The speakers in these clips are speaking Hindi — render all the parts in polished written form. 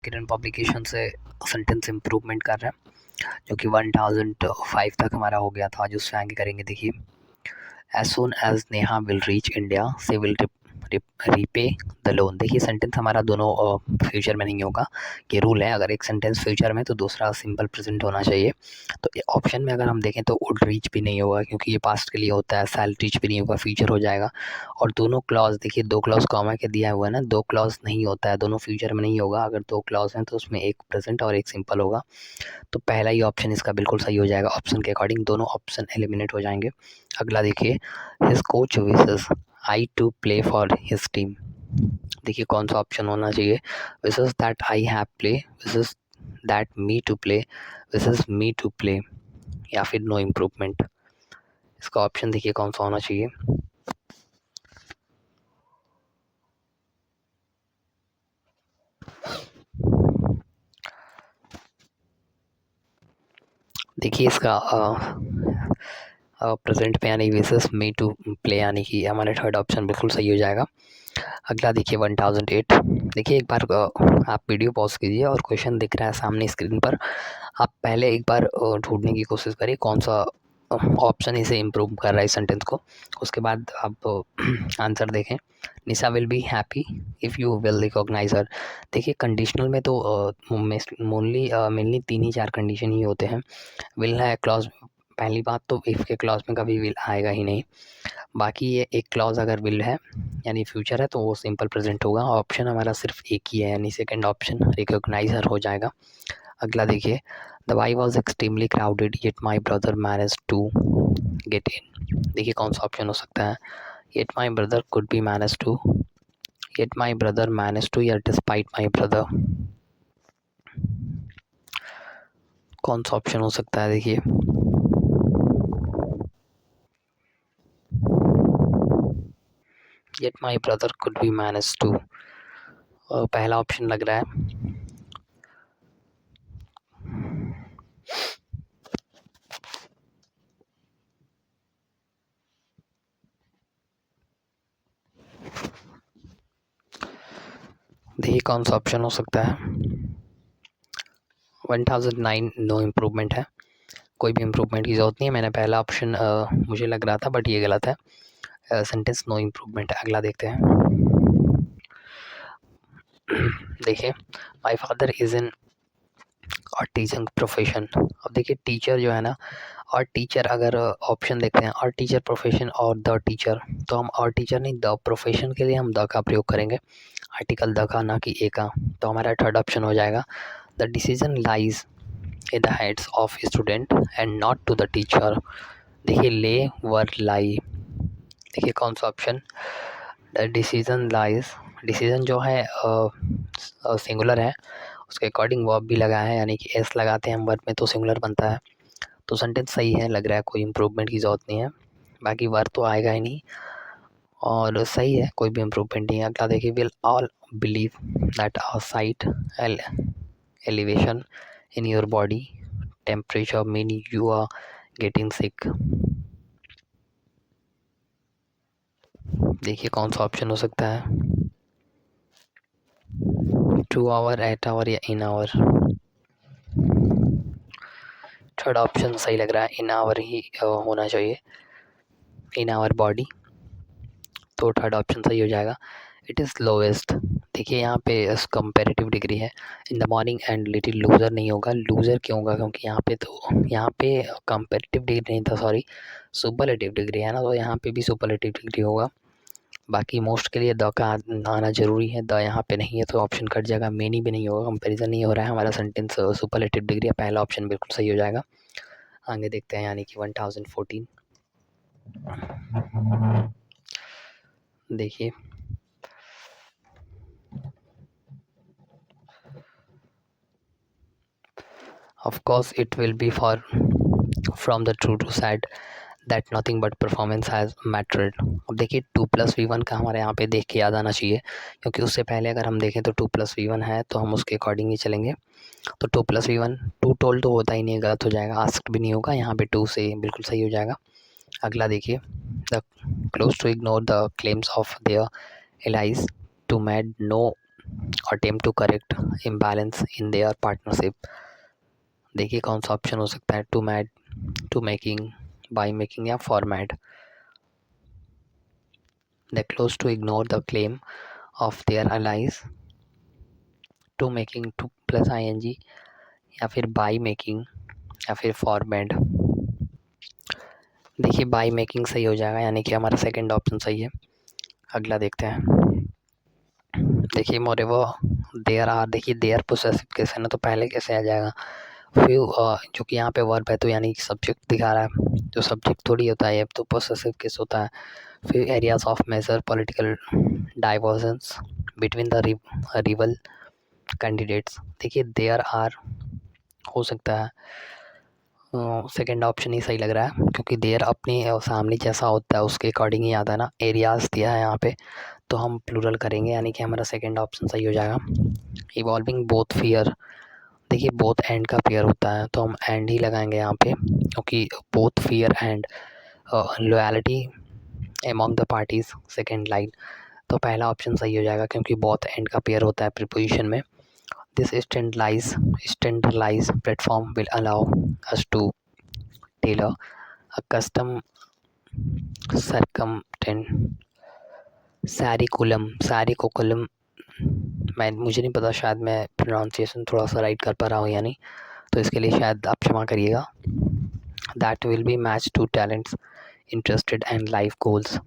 स्क्रीन पब्लिकेशन से सेंटेंस इम्प्रूवमेंट कर रहे हैं, जो कि 1005 तक हमारा हो गया था। जो उससे आगे करेंगे, देखिए, as soon as Neha will reach India से विल रीपे द लोन। देखिए सेंटेंस हमारा दोनों फ्यूचर में नहीं होगा, ये रूल है। अगर एक सेंटेंस फ्यूचर में तो दूसरा सिंपल प्रेजेंट होना चाहिए। तो ऑप्शन में अगर हम देखें तो वुड रीच भी नहीं होगा, क्योंकि ये पास्ट के लिए होता है। शैल रीच भी नहीं होगा, फ्यूचर हो जाएगा। और दोनों क्लॉज देखिए, दो क्लॉज कॉमा के दिया हुआ है ना, दो क्लॉज नहीं होता है, दोनों फ्यूचर में नहीं होगा। अगर दो क्लॉज हैं तो उसमें एक प्रेजेंट और एक सिंपल होगा। तो पहला ही ऑप्शन इसका बिल्कुल सही हो जाएगा। ऑप्शन के अकॉर्डिंग दोनों ऑप्शन एलिमिनेट हो जाएंगे। अगला देखिए, his coach wishes I to play for his team. देखिए कौन सा ऑप्शन होना चाहिए। Wishes that I have play, wishes that me to play, wishes me to play, या फिर नो इम्प्रूवमेंट। इसका ऑप्शन देखिए कौन सा होना चाहिए। देखिए इसका प्रेजेंट पे यानी विशेस मी टू प्ले, यानी कि हमारा थर्ड ऑप्शन बिल्कुल सही हो जाएगा। अगला देखिए 1008। देखिए एक बार आप वीडियो पॉज कीजिए और क्वेश्चन दिख रहा है सामने स्क्रीन पर। आप पहले एक बार ढूंढने की कोशिश करिए कौन सा ऑप्शन इसे इम्प्रूव कर रहा है इस सेंटेंस को। उसके बाद आप आंसर देखें। Nisha will be happy if you will recognise her. देखिए कंडीशनल में तो मेनली 3 ही 4 कंडीशन ही होते हैं। विल है क्लॉज, पहली बात तो इफ़ के क्लॉज में कभी विल आएगा ही नहीं। बाकी ये एक क्लॉज अगर विल है यानी फ्यूचर है तो वो सिंपल प्रेजेंट होगा। ऑप्शन हमारा सिर्फ एक ही है, यानी सेकंड ऑप्शन रिकॉग्नाइजर हो जाएगा। अगला देखिए, the way was extremely crowded yet my brother manage to get in. देखिए कौन सा ऑप्शन हो सकता है। Yet my brother could be manage to, yet my brother manage to, या डिस्पाइट माई ब्रदर। कौन सा ऑप्शन हो सकता है। देखिए yet my brother could be manage to, पहला ऑप्शन लग रहा है। देखिए कौन सा ऑप्शन हो सकता है। 1009 नो इम्प्रूवमेंट है, कोई भी इम्प्रूवमेंट की ज़रूरत नहीं है। मैंने पहला ऑप्शन मुझे लग रहा था, बट ये गलत है। सेंटेंस नो इम्प्रूवमेंट है। अगला देखते हैं। देखिए, माई फादर इज़ इन और टीचिंग प्रोफेशन। अब देखिए टीचर जो है ना, और टीचर अगर ऑप्शन देखते हैं और टीचर प्रोफेशन और द टीचर, तो हम और टीचर नहीं, द प्रोफेशन के लिए हम द का प्रयोग करेंगे, आर्टिकल द का, ना कि ए का। तो हमारा थर्ड ऑप्शन हो जाएगा, the decision lies in the heads of student and not to the teacher. देखिए ले वर लाई, देखिए कौन सा option. The decision lies, decision जो है सिंगुलर है, उसके अकॉर्डिंग वर्ब भी लगा है, यानी कि एस लगाते हैं हम वर्ब में तो सिंगुलर बनता है। तो सेंटेंस सही है, लग रहा है कोई इम्प्रूवमेंट की ज़रूरत नहीं है। बाकी वर्ब तो आएगा ही नहीं, और सही है, कोई भी इम्प्रूवमेंट नहीं है। अगला देखिए, will all believe that our sight elevation in your body temperature mean you are getting sick. देखिए कौन सा ऑप्शन हो सकता है। 2 आवर, 8 आवर, या इन आवर। थर्ड ऑप्शन सही लग रहा है, इन आवर ही होना चाहिए, इन आवर बॉडी। तो थर्ड ऑप्शन सही हो जाएगा। इट इज़ लोवेस्ट, देखिए यहाँ पे कंपेरेटिव डिग्री है। In the morning and little loser नहीं होगा। लूज़र क्यों होगा, क्योंकि यहाँ पे कंपेरेटिव डिग्री नहीं था, सॉरी, सुपरलेटिव डिग्री है ना, तो यहाँ पे भी सुपरलेटिव डिग्री होगा। बाकी मोस्ट के लिए द का आना जरूरी है, द यहाँ पे नहीं है तो ऑप्शन कट जाएगा। मेनी भी नहीं होगा, कंपैरिजन नहीं हो रहा है हमारा, सेंटेंस सुपरलेटिव डिग्री है, पहला ऑप्शन बिल्कुल सही हो जाएगा। आगे देखते हैं, यानी कि 1014। देखिए of course it will be far from the true to said that nothing but performance has mattered. अब देखिए 2+V1 का हमारे यहाँ पे देख के याद आना चाहिए, क्योंकि उससे पहले अगर हम देखें तो 2+V1 है, तो हम उसके अकॉर्डिंग ही चलेंगे। तो 2+V1, टू टोल्ड तो होता ही नहीं, गलत हो जाएगा। आस्क्ड भी नहीं होगा, यहाँ पे 2 से बिल्कुल सही हो जाएगा। अगला देखिए, the close to ignore the claims of their allies to made no attempt to correct imbalance in their partnership. देखिए कौन सा ऑप्शन हो सकता है, टू मेकिंग, बाय मेकिंग या for made. They close to ignore the claim of their allies, to making, to plus ING, या फिर बाय मेकिंग, या फिर फॉर मैड। देखिए बाय मेकिंग सही हो जाएगा, यानी कि हमारा सेकंड ऑप्शन सही है। अगला देखते हैं। देखिए मोरेओवर देयर आर, देखिए देयर पोसेसिव केस है ना, तो पहले कैसे आ जाएगा फ्यू, जो कि यहाँ पे वर्ब है तो यानी कि सब्जेक्ट दिखा रहा है, जो सब्जेक्ट थोड़ी होता है, अब तो पोसेसिव केस होता है। फिर areas of major political divergence between the rival candidates. देखिए देयर आर हो सकता है, सेकंड ऑप्शन ही सही लग रहा है, क्योंकि देयर अपनी सामने जैसा होता है उसके अकॉर्डिंग ही आता है ना। एरियाज दिया है यहाँ पे तो हम प्लूरल करेंगे, यानी कि हमारा सेकंड ऑप्शन सही हो जाएगा। इवॉल्विंग बोथ फियर, देखिए बोथ एंड का पेयर होता है तो हम एंड ही लगाएंगे यहाँ पे, क्योंकि both fear and loyalty among the parties, second line. तो पहला ऑप्शन सही हो जाएगा, क्योंकि बोथ एंड का पेयर होता है प्रीपोजिशन में। This standardise platform will allow us to tailor a custom circumstant curriculum, मुझे नहीं पता, शायद मैं प्रोनाउंसिएशन थोड़ा सा राइट कर पा रहा हूँ या नहीं, तो इसके लिए शायद आप क्षमा करिएगा। That will be match to talents interested and life goals.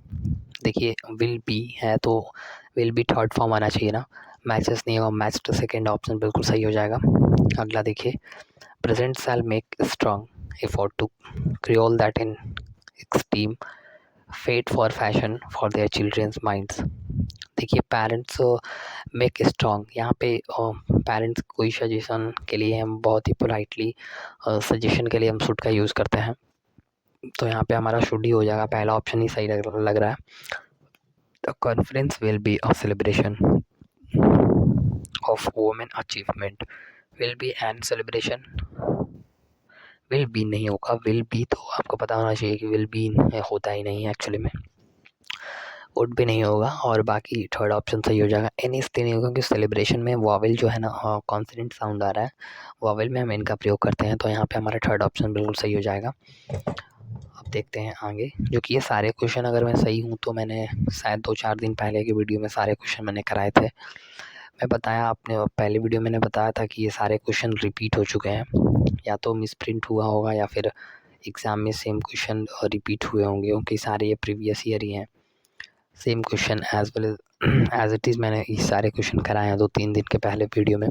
देखिए विल बी है तो विल बी थर्ड फॉर्म आना चाहिए ना, मैचेस नहीं होगा, मैच तो सेकेंड ऑप्शन बिल्कुल सही हो जाएगा। अगला देखिए, present shall make strong effort to creole that in extreme fate for fashion for their children's minds. देखिए पेरेंट्स मेक स्ट्रॉन्ग, यहाँ पे पेरेंट्स कोई सजेशन के लिए हम बहुत ही पोलाइटली सजेशन के लिए हम शुड का यूज़ करते हैं, तो यहाँ पे हमारा शुड ही हो जाएगा, पहला ऑप्शन ही सही लग रहा है। The conference will be a celebration of women achievement, will be and celebration, will be नहीं होगा, विल बी तो आपको पता होना चाहिए कि विल बी होता ही नहीं है एक्चुअली में, वुड भी नहीं होगा, और बाकी थर्ड ऑप्शन सही हो जाएगा। एनी इसलिए नहीं होगा क्योंकि सेलिब्रेशन में वावेल जो है ना, कॉन्सोनेंट साउंड आ रहा है, वावेल में हम इनका प्रयोग करते हैं, तो यहाँ पे हमारा थर्ड ऑप्शन बिल्कुल सही हो जाएगा। अब देखते हैं आगे, जो कि ये सारे क्वेश्चन अगर मैं सही हूँ तो मैंने शायद 2-4 दिन पहले की वीडियो में सारे क्वेश्चन मैंने कराए थे। मैं बताया आपने पहले वीडियो मैंने बताया था कि ये सारे क्वेश्चन रिपीट हो चुके हैं, या तो मिसप्रिंट हुआ होगा या फिर एग्ज़ाम में सेम क्वेश्चन रिपीट हुए होंगे, क्योंकि सारे ये प्रीवियस ईयर ही हैं, same question as it is मैंने ये सारे क्वेश्चन कराए हैं 2-3 दिन के पहले वीडियो में।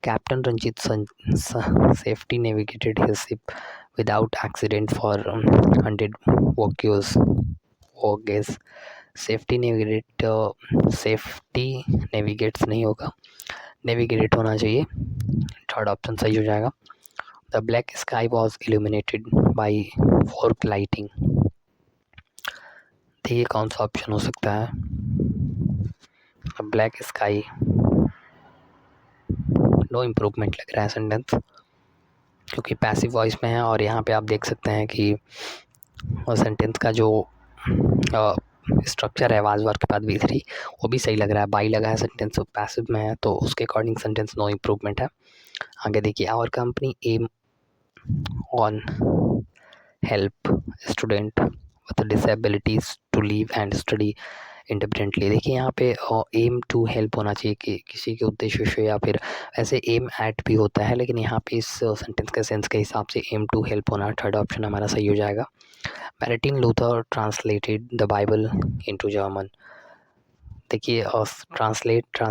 Captain Ranjit safety navigated his ship without accident for 100 voyages. Safety navigates नहीं होगा, नेविगेट होना चाहिए, थर्ड ऑप्शन सही हो जाएगा। The black sky was illuminated by fork lighting, देखिए कौन सा ऑप्शन हो सकता है। ब्लैक स्काई नो इम्प्रूवमेंट लग रहा है सेंटेंस, क्योंकि पैसिव वॉइस में है, और यहाँ पे आप देख सकते हैं कि सेंटेंस का जो स्ट्रक्चर है आवाज वर्ग के बाद V3 वो भी सही लग रहा है, बाई लगा है, सेंटेंस पैसिव में है तो उसके अकॉर्डिंग सेंटेंस नो इम्प्रूवमेंट है। आगे देखिए, our company aim on help student with disabilities to live and study independently. देखिए यहाँ पे एम टू हेल्प होना चाहिए कि किसी के उद्देश्य से, या फिर ऐसे एम एट भी होता है, लेकिन यहाँ पे इस सेंटेंस के सेंस के हिसाब से एम टू हेल्प होना, थर्ड ऑप्शन हमारा सही हो जाएगा। Martin Luther translated the Bible into German. देखिए ट्रांसलेट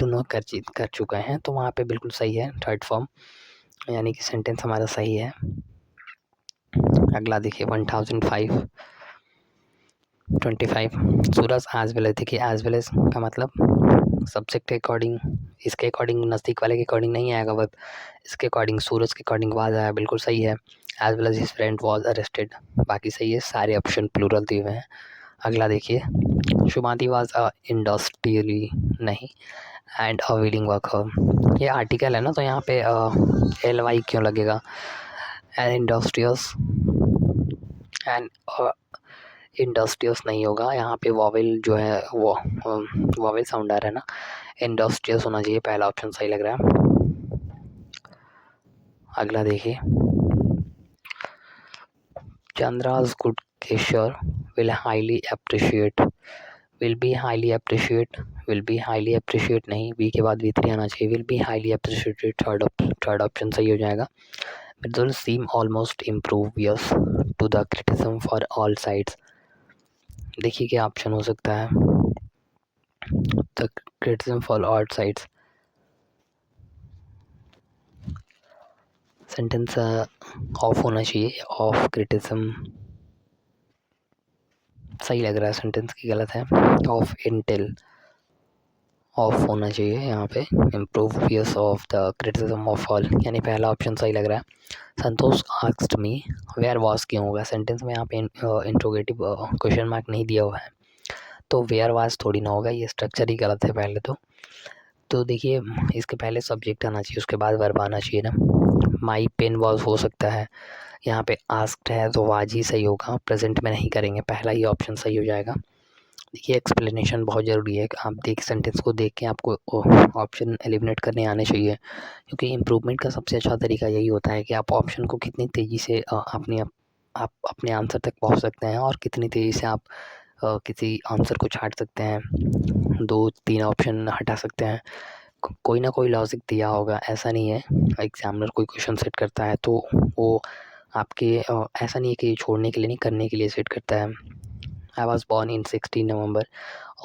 उन्होंने कर चुके हैं, तो वहाँ पे बिल्कुल सही है थर्ड फॉर्म, यानी कि सेंटेंस हमारा सही है। अगला देखिए 1025 सूरज एज वेल एज, देखिए एज वेल एज का मतलब सब्जेक्ट के अकॉर्डिंग, इसके अकॉर्डिंग नज़दीक वाले के अकॉर्डिंग नहीं आएगा, बट इसके अकॉर्डिंग सूरज के अकॉर्डिंग आवाज़ आया, बिल्कुल सही है। As well as his friend was arrested, बाकी सही है, सारे ऑप्शन प्लूरल दिए हुए हैं। अगला देखिए, शुभांति वाज अ इंडस्ट्रियली नहीं एंड अ विलिंग वर्कर, ये आर्टिकल है ना, तो यहाँ पे LY क्यों लगेगा, एन इंडस्ट्रियस एंड इंडस्ट्रियस नहीं होगा, यहाँ पे वॉवेल जो है वो वॉवेल साउंड आ रहा है ना, इंडस्ट्रियस होना चाहिए, पहला ऑप्शन सही लग रहा है। अगला देखिए, Chandra's good gesture will highly appreciate, will be highly appreciate, will be highly appreciate नहीं, बी के बाद V3 आना चाहिए, will be highly appreciated, third option सही हो जाएगा। Will seem almost impervious to the criticism for all sides, देखिए क्या ऑप्शन हो सकता है, the criticism for all sides, sentence of होना चाहिए, ऑफ क्रिटिसिज्म सही लग रहा है, सेंटेंस की गलत है, ऑफ इंटेल ऑफ होना चाहिए यहाँ पे, impervious of the criticism of all, यानी पहला ऑप्शन सही लग रहा है। Santosh asked me where was क्यों होगा, सेंटेंस में यहाँ पे इंट्रोगेटिव क्वेश्चन मार्क नहीं दिया हुआ है, तो वेयर वाज थोड़ी ना होगा, ये स्ट्रक्चर ही गलत है पहले तो देखिए इसके पहले सब्जेक्ट आना चाहिए, उसके बाद वर्ब आना चाहिए ना। माई पेन वॉज हो सकता है, यहाँ पे आस्क्ड है तो वाज ही सही होगा, प्रेजेंट में नहीं करेंगे, पहला ही ऑप्शन सही हो जाएगा। देखिए एक्सप्लेनेशन बहुत ज़रूरी है, आप देख सेंटेंस को देख के आपको ऑप्शन एलिमिनेट करने आने चाहिए, क्योंकि इम्प्रूवमेंट का सबसे अच्छा तरीका यही होता है कि आप ऑप्शन को कितनी तेज़ी से आप अपने आंसर तक पहुंच सकते हैं, और कितनी तेज़ी से आप किसी आंसर को छांट सकते हैं, 2-3 ऑप्शन हटा सकते हैं, कोई ना कोई लॉजिक दिया होगा, ऐसा नहीं है एग्जामिनर कोई क्वेश्चन सेट करता है तो वो आपके ऐसा नहीं है कि छोड़ने के लिए नहीं, करने के लिए सेट करता है। I was born in 16 November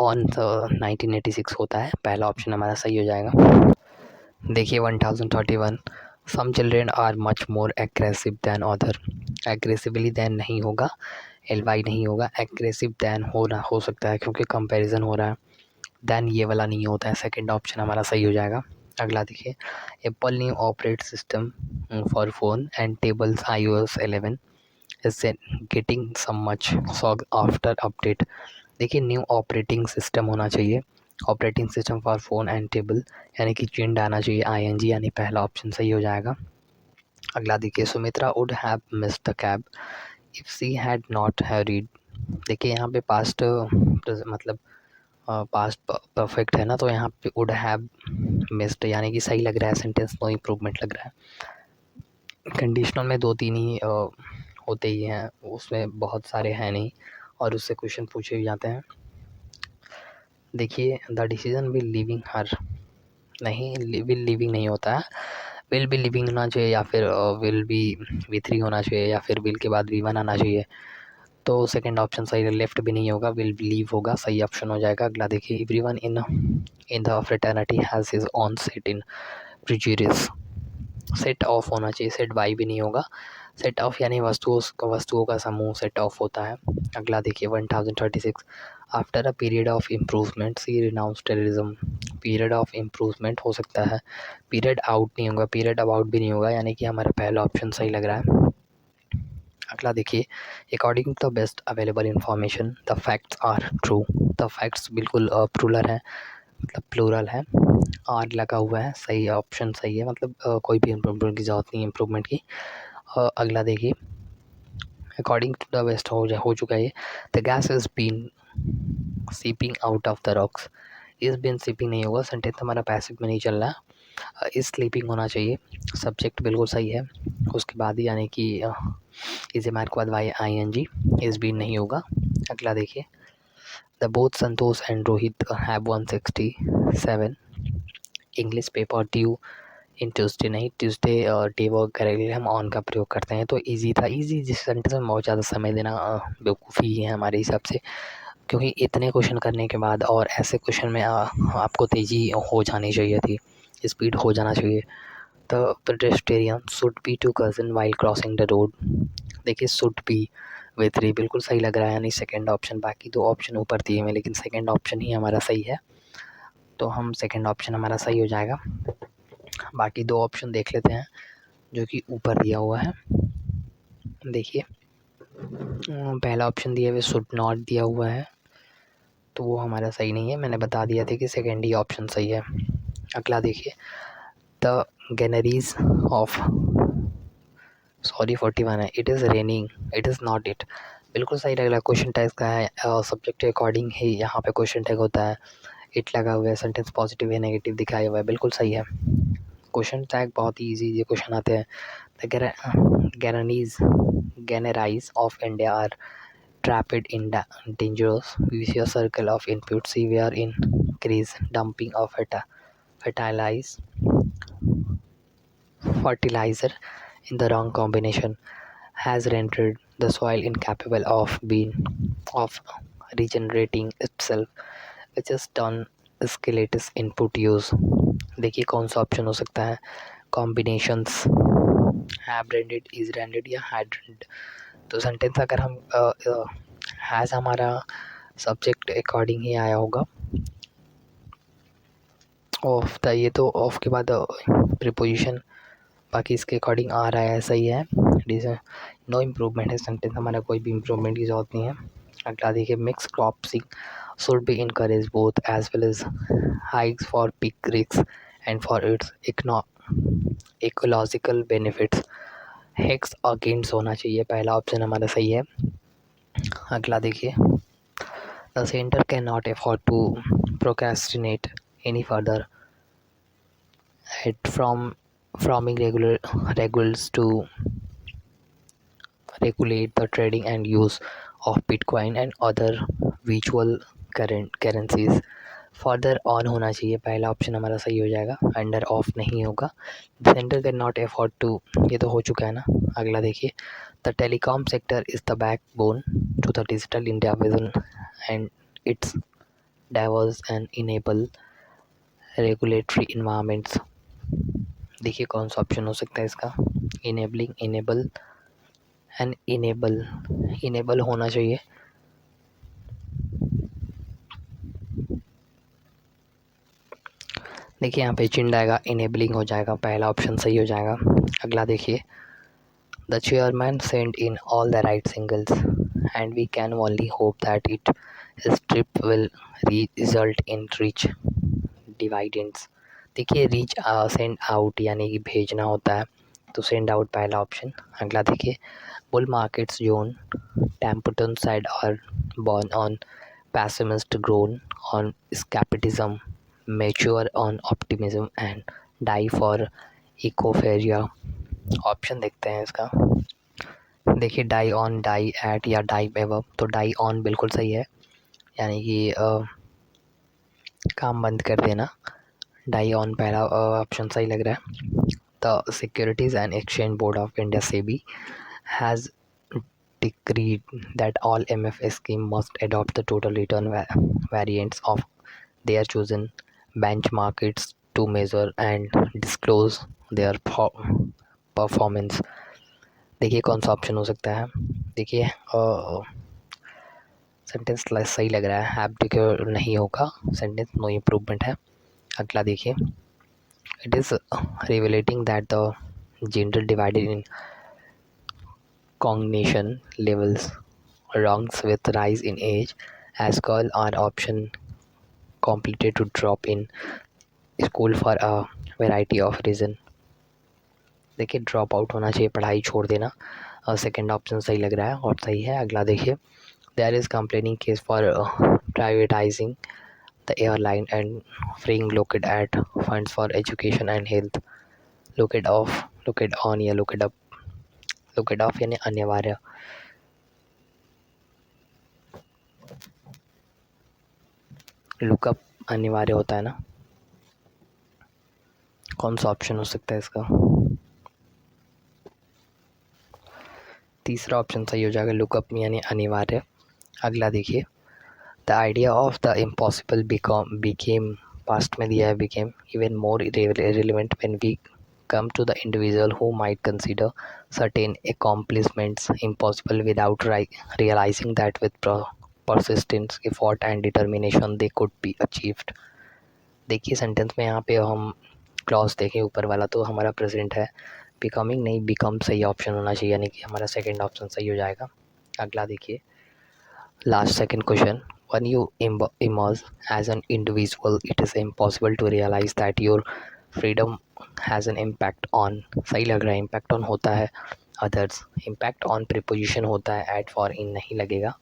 on 1986 होता है, पहला ऑप्शन हमारा सही हो जाएगा। देखिए 1031, some children are much more aggressive than other, aggressively than नहीं होगा, एलवाई नहीं होगा, एग्रेसिव दैन हो सकता है क्योंकि कंपैरिजन हो रहा है, दैन ये वाला नहीं होता है, सेकंड ऑप्शन हमारा सही हो जाएगा। अगला देखिए, Apple new operate system for phone and tables iOS 11 is getting some much sought after update, देखिए न्यू ऑपरेटिंग सिस्टम होना चाहिए, operating system for phone and table यानी कि चिंड आना चाहिए, ING यानी पहला ऑप्शन सही हो जाएगा। अगला देखिए, Sumitra would have missed the cab if she had not hurried, देखिए यहाँ पे पास्ट मतलब पास्ट परफेक्ट है ना, तो यहाँ पे वुड हैव मिस्ड यानी कि सही लग रहा है, सेंटेंस नो इम्प्रूवमेंट लग रहा है। कंडीशनल में 2-3 ही होते ही हैं, उसमें बहुत सारे हैं नहीं, और उससे क्वेश्चन पूछे भी जाते हैं। देखिए द डिसीजन विल लिविंग हर, नहीं विल लिविंग नहीं होता है, विल बी लिविंग होना चाहिए, या फिर विल बी V3 होना चाहिए, या फिर विल के बाद V1 आना चाहिए, तो सेकंड ऑप्शन सही है, लेफ्ट भी नहीं होगा, विल लीव होगा, सही ऑप्शन हो जाएगा। अगला देखिए, everyone in the fraternity has his own set in prejudice, set of होना चाहिए, सेट बाई भी नहीं होगा, सेट ऑफ यानी वस्तुओं का समूह सेट ऑफ होता है। अगला देखिए 1036, after a period of improvement see renounce terrorism, period of improvement हो सकता है, पीरियड आउट नहीं होगा, पीरियड अबाउट भी नहीं होगा, यानी कि हमारा पहला ऑप्शन सही लग रहा है। अगला देखिए, according to the best available information the facts are true, the facts बिल्कुल प्लूरल है, मतलब प्लूरल है, आर लगा हुआ है, सही ऑप्शन सही है, मतलब कोई भी इम्प्रूवमेंट की ज़रूरत नहीं है इम्प्रूवमेंट की। अगला देखिए, अकॉर्डिंग टू द बेस्ट हो चुका है, the gas is been seeping out of the rocks, is been seeping नहीं होगा, सेंटेंस हमारा पैसिव में नहीं चल रहा है, इस स्लीपिंग होना चाहिए, सब्जेक्ट बिल्कुल सही है, उसके बाद ही यानी कि इसे मार्क के बाद ING, इस बीन नहीं होगा। अगला देखिए, the both Santosh and Rohit have 167 English paper due in Tuesday, नहीं ट्यूसडे डे वर्क करेंगे हम ऑन का प्रयोग करते हैं, तो इजी था, इजी जिस सेंटेंस में बहुत ज़्यादा समय देना बेवकूफ़ी है हमारे हिसाब से, क्योंकि इतने क्वेश्चन करने के बाद और ऐसे क्वेश्चन में आपको तेज़ी हो जानी चाहिए थी, स्पीड हो जाना चाहिए। The pedestrian should be too कज़न वाइल क्रॉसिंग द रोड, देखिए शुड बी V3 बिल्कुल सही लग रहा है, यानी सेकंड ऑप्शन, बाकी 2 ऑप्शन ऊपर दिए हुए लेकिन सेकंड ऑप्शन ही हमारा सही है, तो हम सेकंड ऑप्शन हमारा सही हो जाएगा। बाकी 2 ऑप्शन देख लेते हैं जो कि ऊपर दिया हुआ है। देखिए पहला ऑप्शन दिया हुआ शुड नॉट दिया हुआ है, तो वो हमारा सही नहीं है, मैंने बता दिया था कि सेकेंड ही ऑप्शन सही है। अगला देखिए, द गैनरीज ऑफ 41 है, it is raining, it is not it, बिल्कुल सही लग रहा है। क्वेश्चन टैग का है सब्जेक्ट के अकॉर्डिंग ही यहाँ पे क्वेश्चन टैग होता है। इट लगा हुआ है, सेंटेंस पॉजिटिव या नेगेटिव दिखाया हुआ है, बिल्कुल सही है। क्वेश्चन टैग बहुत ही ईजी क्वेश्चन आते हैं। द गैनराइज of India are trapped in dangerous vicious circle of input severe increase dumping of fertilize fertilizer in the wrong combination has rendered the soil incapable of regenerating itself, which is done skeletus input use। देखिए कौन सा ऑप्शन हो सकता है। Combinations have rendered, is rendered या हैड रेंडेड। तो सेंटेंस अगर हम हैज़ हमारा सब्जेक्ट अकॉर्डिंग ही आया होगा। ऑफ था ये, तो ऑफ के बाद प्रीपोजिशन बाकी इसके अकॉर्डिंग आ रहा है, सही है। नो इम्प्रूवमेंट है सेंटेंस हमारा, कोई भी इम्प्रूवमेंट की ज़रूरत नहीं है। अगला देखिए mix cropping should be encourage both as well as hedge for पिक risks and for its ecological benefits. Hedge against होना चाहिए, पहला ऑप्शन हमारा सही है। अगला देखिए the centre can not afford to procrastinate any further at forming regulars to regulate the trading and use of Bitcoin and other virtual currencies। Further on होना चाहिए, पहला ऑप्शन हमारा सही हो जाएगा, अंडर ऑफ नहीं होगा। Centre can not afford to, ये तो हो चुका है ना। अगला देखिए the telecom sector is the backbone to the digital India vision and its diverse and enable regulatory environments. देखिए कौन सा ऑप्शन हो सकता है इसका। इनेबलिंग, इनेबल एंड इनेबल होना चाहिए। देखिए यहाँ पे चिंड आएगा, इनेबलिंग हो जाएगा, पहला ऑप्शन सही हो जाएगा। अगला देखिए the chairman sent in all the right signals and we can only hope that it trip will result in rich dividends. देखिए रीच सेंड आउट यानी कि भेजना होता है, तो सेंड आउट पहला ऑप्शन। अगला देखिए बुल मार्केट्स जोन टेम्पटन साइड और born on pessimist grown on skepticism mature on optimism and die for इकोफेरिया। ऑप्शन देखते हैं इसका। देखिए डाई ऑन, डाई एट या डाई एवब, तो डाई ऑन बिल्कुल सही है, यानी कि काम बंद कर देना। डाई ऑन पहला ऑप्शन सही लग रहा है। The securities and exchange board of India SEBI has decreed that all MFS scheme must adopt the total return variance of their chosen benchmarks to measure and disclose their performance। देखिए कौन सा ऑप्शन हो सकता है। देखिए सेंटेंस सही लग रहा है, हैव नहीं होगा, सेंटेंस नो इम्प्रूवमेंट है। अगला देखिए it is revealing that the gender divided in cognition levels wrongs with rise in age as girls are option completed to drop in school for a variety of reason। देखिए ड्रॉप आउट होना चाहिए, पढ़ाई छोड़ देना, सेकंड ऑप्शन सही लग रहा है और सही है। अगला देखिए there is complaining case for privatising the airline and freeing locate at funds for education and health. Locate of, locate on या लोकेट अप। लोकेट ऑफ यानी अनिवार्य, लुकअप अनिवार्य होता है ना। कौन सा ऑप्शन हो सकता है इसका। तीसरा ऑप्शन सही हो जाएगा, लुकअप यानी अनिवार्य। अगला देखिए the idea of the impossible became, past में दिया है became even more relevant when we come to the individual who might consider certain accomplishments impossible without realizing that with persistence, effort and determination they could be achieved। देखिए सेंटेंस में यहाँ पे हम क्लॉज देखें ऊपर वाला, तो हमारा प्रेजेंट है, बिकमिंग नहीं बिकम सही ऑप्शन होना चाहिए, यानी कि हमारा सेकंड ऑप्शन सही हो जाएगा। अगला देखिए last second question when you emerge as an individual it is impossible to realize that your freedom has an impact on, सही लग रहा है, impact on होता है अदर्स। इम्पैक्ट ऑन प्रीपोजिशन होता है, एट फॉर इन नहीं लगेगा।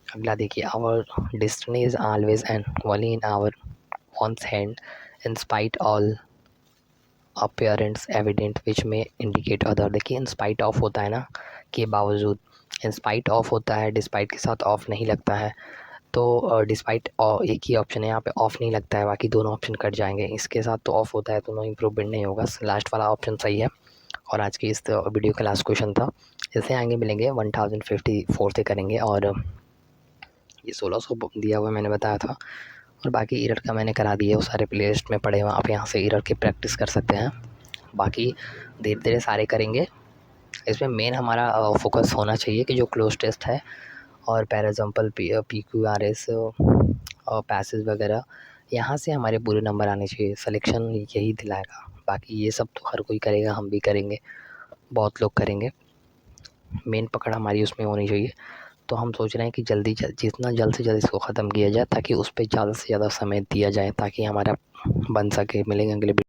अगला देखिए, our destiny is always and only in our one's hand in spite all appearance evident which may indicate other। देखिए in spite of होता है ना, के बावजूद, in spite of होता है, despite के साथ ऑफ नहीं लगता है, तो डिस्पाइट एक ही ऑप्शन है यहाँ पे, ऑफ नहीं लगता है, बाकी दोनों ऑप्शन कट जाएंगे। इसके साथ तो ऑफ होता है, दोनों इम्प्रूवमेंट नहीं होगा, लास्ट वाला ऑप्शन सही है। और आज की इस वीडियो का लास्ट क्वेश्चन था। इससे आगे मिलेंगे 1054 से करेंगे, और ये 1600 दिया हुआ मैंने बताया था, और बाकी एरर का मैंने करा दिया, वो सारे प्लेलिस्ट में पड़े हुए, आप यहाँ से एरर की प्रैक्टिस कर सकते हैं। बाकी धीरे धीरे सारे करेंगे। इसमें मेन हमारा फोकस होना चाहिए कि जो क्लोज टेस्ट है और फॉर एग्जांपल PQRS और पैसेज वगैरह, यहाँ से हमारे पूरे नंबर आने चाहिए। सिलेक्शन यही दिलाएगा, बाकी ये सब तो हर कोई करेगा, हम भी करेंगे, बहुत लोग करेंगे। मेन पकड़ हमारी उसमें होनी चाहिए। तो हम सोच रहे हैं कि जितना जल्द से जल्द इसको ख़त्म किया जाए, ताकि उस पर ज़्यादा से ज़्यादा समय दिया जाए, ताकि हमारा बन सके। मिलेंगे अगले